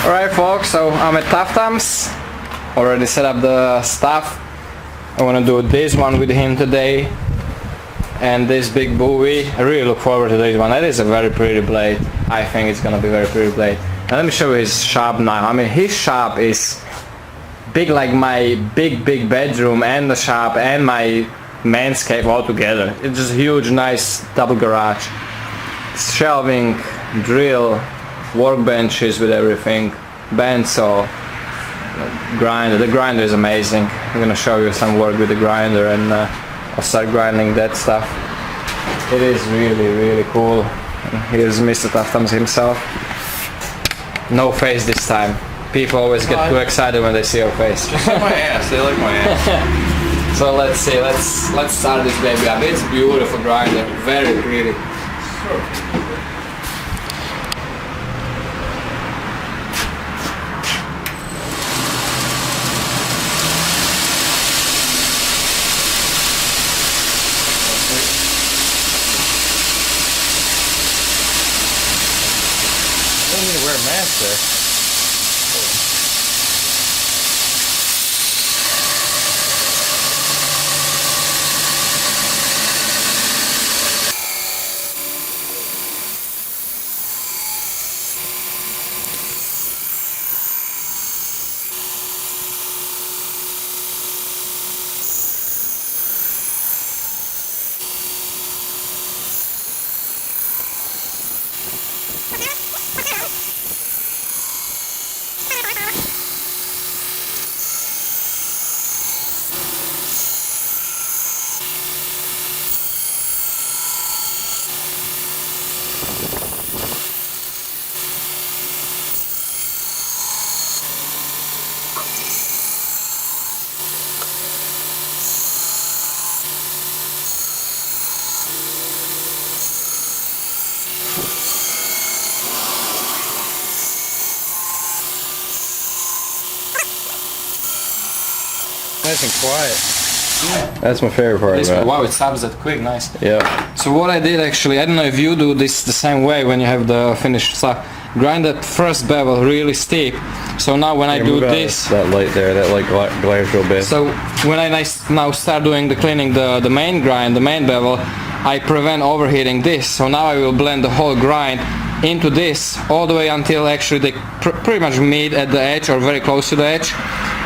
Alright folks, so I'm at Tuff-Gav's. Already set up the stuff. I want to do this one with him today. And this big Bowie. I really look forward to this one. That is a very pretty blade. I think it's gonna be a very pretty blade. And let me show you his shop now. I mean, his shop is big like my big bedroom and the shop and my man's cave all together. It's just huge, nice double garage. Shelving, drill, workbenches with everything, bandsaw, grinder. The grinder is amazing. I'm gonna show you some work with the grinder and I'll start grinding that stuff. It is really cool. Here's Mr. Tuff-Gav's himself. No face this time. People always get too excited when they see your face. Just like my ass. They like my ass. So let's see. Let's start this baby up. It's beautiful grinder. Very pretty. Sure. I don't need to wear a mask there. Nice and quiet. That's my favorite part about it. Wow, it stops that quick, nice. Yeah. So what I did actually, I don't know if you do this the same way when you have the finished stuff. Grind that first bevel really steep. So now when I do this... That light there, that light glares real bit. So when I now start doing the cleaning the main grind, the main bevel, I prevent overheating this. So now I will blend the whole grind into this all the way until actually they pretty much meet at the edge or very close to the edge.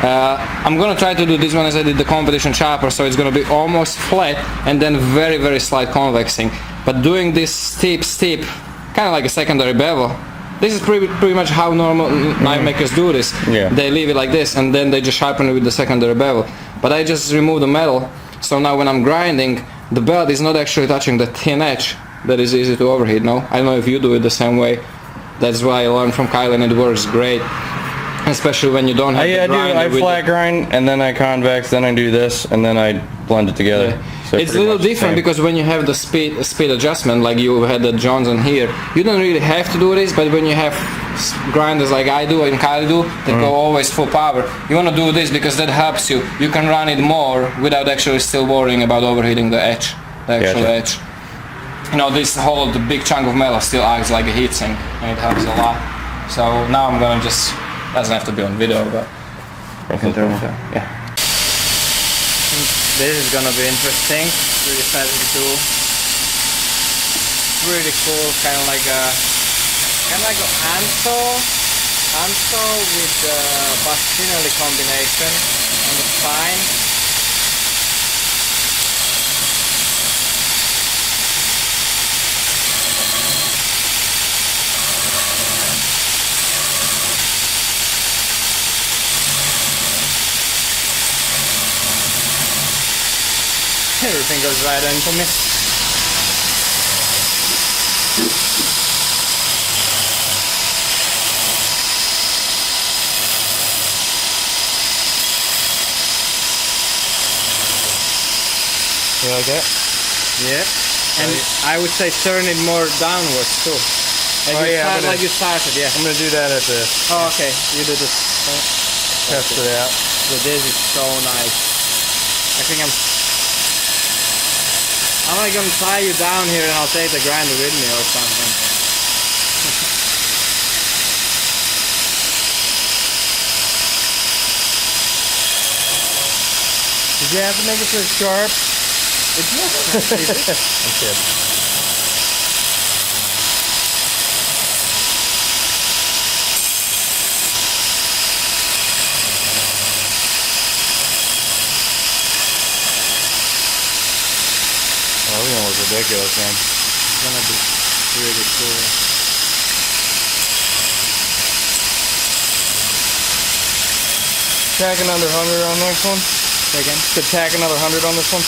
I'm gonna try to do this one as I did the competition chopper, so it's gonna be almost flat and then very slight convexing. But doing this steep, kind of like a secondary bevel, this is pretty much how normal knife makers do this. Yeah. They leave it like this and then they just sharpen it with the secondary bevel. But I just remove the metal, so now when I'm grinding, the belt is not actually touching the thin edge that is easy to overheat, no? I don't know if you do it the same way. That's why I learned from Kyle and it works great. Especially when you don't have the grind. I flat grind and then I convex, then I do this and then I blend it together. Yeah. So it's a little different because when you have the speed adjustment, like you had the Johnson here, you don't really have to do this, but when you have grinders like I do and Kyle do, that go always full power, you want to do this because that helps you. You can run it more without actually still worrying about overheating the edge, the actual edge. You know, this whole the big chunk of metal still acts like a heatsink and it helps a lot. So now I'm gonna just, doesn't have to be on video, but I can do it. Yeah. This is gonna be interesting. Really fast to do. Really cool, kind of like a handsaw with the Bastianelli combination on the spine. Everything goes right into me. You like that? Yeah. And I would say turn it more downwards too. Like you started, yeah. I'm gonna do that at the... Oh, okay. You do this. Test it out. So this is so nice. I think I'm like gonna tie you down here and I'll take the grinder with me or something. Did you have to make it so sharp? It's not. I'm kidding. Oh, that was ridiculous, man. It's gonna be really cool. Tack another 100 on this one. Say again? Could tack another 100 on this one.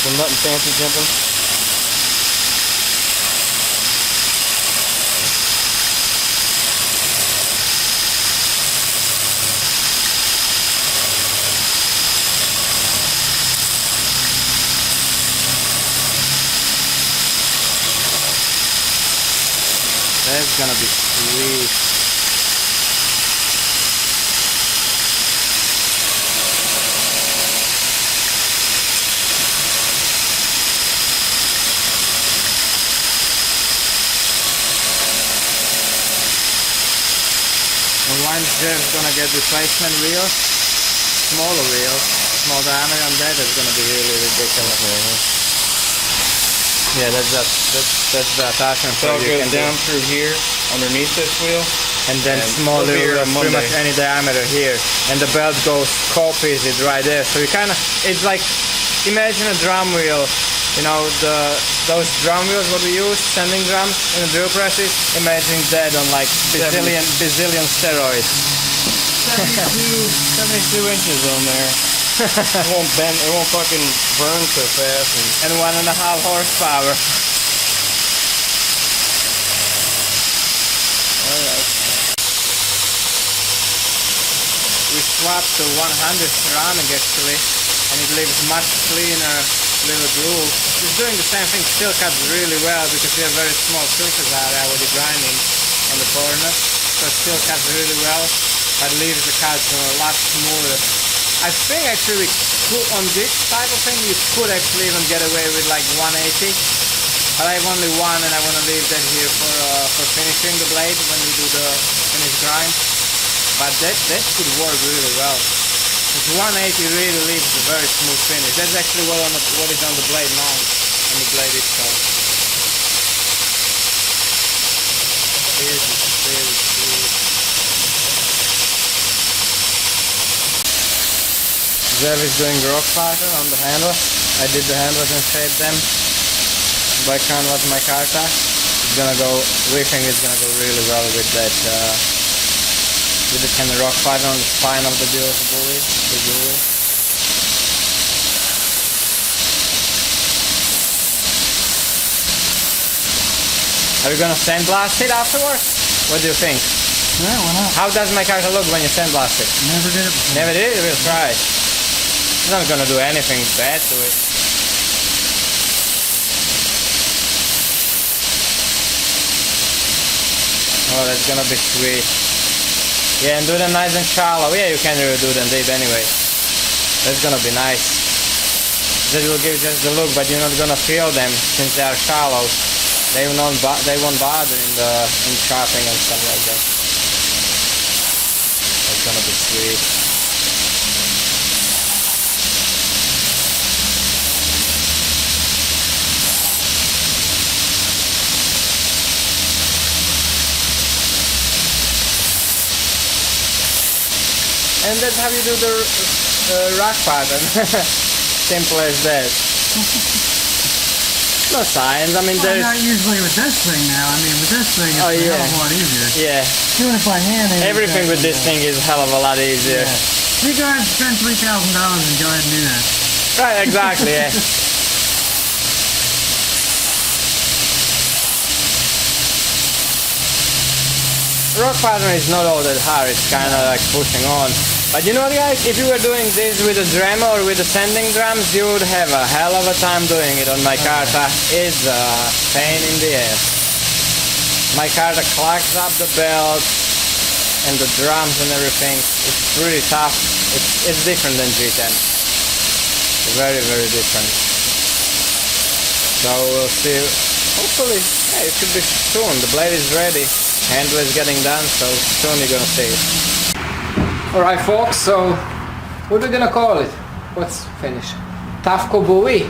Been nothing fancy jumping. That's gonna be sweet. And once Jeff's gonna get replacement wheels, smaller wheels, small diameter on that, is gonna be really ridiculous. Yeah, that's the attachment. So it goes down through here, underneath this wheel. And then smaller wheels, pretty much any diameter here. And the belt goes opposite right there. So you kinda, it's like, imagine a drum wheel. You know, those drum wheels what we use, sanding drums in the drill presses, imagine that on like bazillion steroids. 72 inches on there. It won't bend, it won't fucking burn so fast. And 1.5 horsepower. Alright. We swapped to 100 ceramic actually, and it leaves much cleaner little groove. It's doing the same thing, still cuts really well because we have very small surface area with the grinding on the corner. So it still cuts really well, but leaves the cuts a lot smoother. I think actually on this type of thing you could actually even get away with like 180, but I have only one and I want to leave that here for finishing the blade when we do the finish grind. But that could work really well. This 180 really leaves a very smooth finish. That's actually what is on the blade now, on the blade itself. Very smooth. Zev is doing the rock pattern on the handle. I did the handles and shaped them by canvas micarta. It's gonna go, riffing is gonna go really well with that, with the kind of rock pattern on the spine of the Bowie. Are you gonna sandblast it afterwards? What do you think? Yeah, why not? How does micarta look when you sandblast it? Never did it before. Never did it? We'll try it. It's not gonna do anything bad to it. Oh, that's gonna be sweet. Yeah, and do them nice and shallow. Yeah, you can really do them deep anyway. That's gonna be nice. That will give just the look, but you're not gonna feel them since they are shallow. They won't bother in chopping and stuff like that. That's gonna be sweet. And that's how you do the rock pattern. Simple as that. No science. I mean, well, not usually with this thing now. I mean, with this thing, it's a hell of a lot easier. Yeah. Doing it by hand. Everything with this thing is a hell of a lot easier. Yeah. You go ahead and spend $3,000 and go ahead and do that. Right. Exactly. Yeah. Rock pattern is not all that hard. It's kind of like pushing on. But you know what, guys, if you were doing this with a drummer or with the sanding drums, you would have a hell of a time doing it on micarta. It's a pain in the ass. Micarta clogs up the belt and the drums and everything. It's pretty tough. It's different than G10. Very, very different. So we'll see. Hopefully, yeah, it should be soon. The blade is ready. Handle is getting done, so soon you're gonna see it. Alright folks, so what are we gonna call it? What's finish? Tuff-Gav Bowie.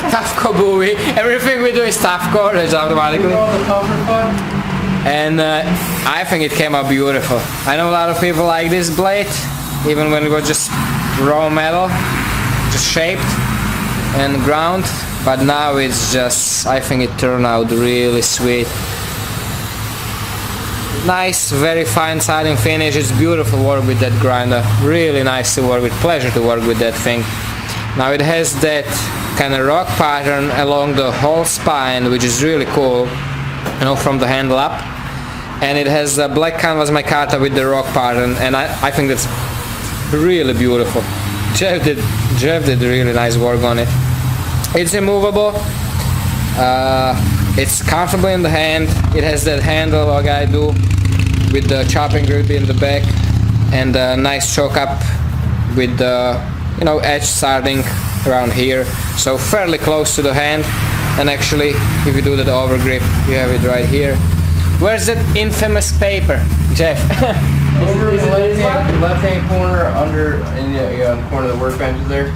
Tuff-Gav Bowie. Everything we do is Tuff-Gav automatically. And I think it came out beautiful. I know a lot of people like this blade, even when it was just raw metal, just shaped and ground. But now it's just, I think it turned out really sweet. Nice, very fine siding finish. It's beautiful work with that grinder. Really nice to work with, pleasure to work with that thing. Now it has that kind of rock pattern along the whole spine, which is really cool, you know, from the handle up. And it has a black canvas micarta with the rock pattern, and I think that's really beautiful. Jeff did really nice work on it. It's immovable. It's comfortable in the hand. It has that handle like I do with the chopping grip in the back, and a nice choke up with the, you know, edge starting around here, so fairly close to the hand. And actually, if you do that over grip, you have it right here. Where's that infamous paper, Jeff? Over in the left-hand corner, under in the corner of the workbench there.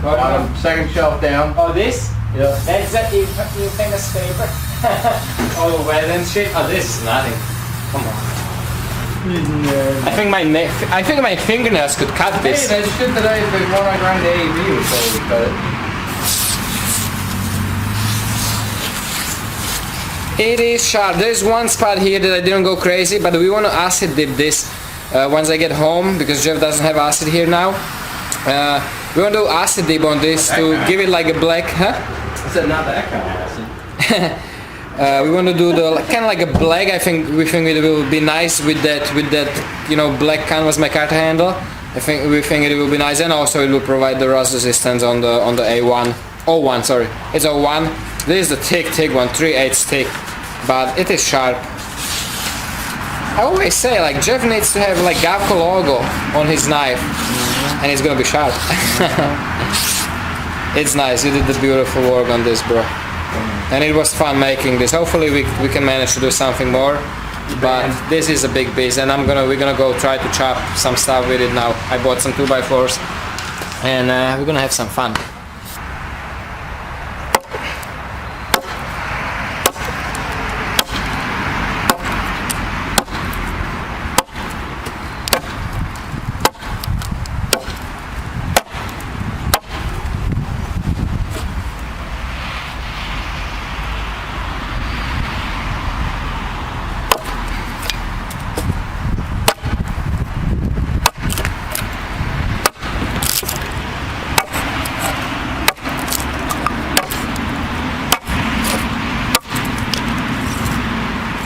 Bottom, second shelf down. Oh, this? Yeah. That's that infamous paper. Oh, well and shit. Oh, this is nothing. Come on. I think my fingernails could cut this. Hey, that shit that the one I grind the AEB was totally cut it. It is sharp. There's one spot here that I didn't go crazy, but we want to acid dip this once I get home, because Jeff doesn't have acid here now. We want to do acid dip on this to give it like a black, huh? I said not that kind of acid. We want to do the kind of like a black. We think it will be nice with that, you know, black canvas micarta handle. We think it will be nice, and also it will provide the rust resistance on the A1. O1, sorry. It's O1. This is the thick one, 3/8 thick, but it is sharp. I always say, like, Jeff needs to have like Gavco logo on his knife, and it's gonna be sharp. It's nice. You did the beautiful work on this, bro. And it was fun making this. Hopefully we can manage to do something more. But this is a big piece, and we're gonna go try to chop some stuff with it now. I bought some 2x4s, and we're gonna have some fun.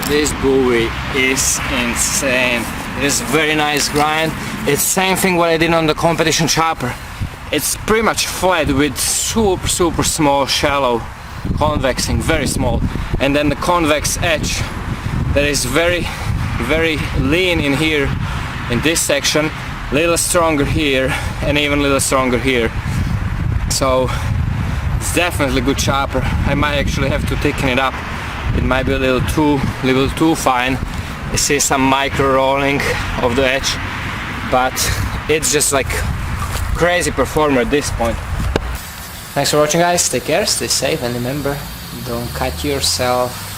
This Bowie is insane. It is very nice grind. It's same thing what I did on the competition chopper. It's pretty much flat with super small shallow convexing, very small, and then the convex edge that is very lean in here in this section, little stronger here, and even a little stronger here. So it's definitely a good chopper. I might actually have to thicken it up. It might be a little too fine. I see some micro rolling of the edge, but it's just like crazy performer at this point. Thanks for watching, guys. Take care, stay safe, and remember, don't cut yourself.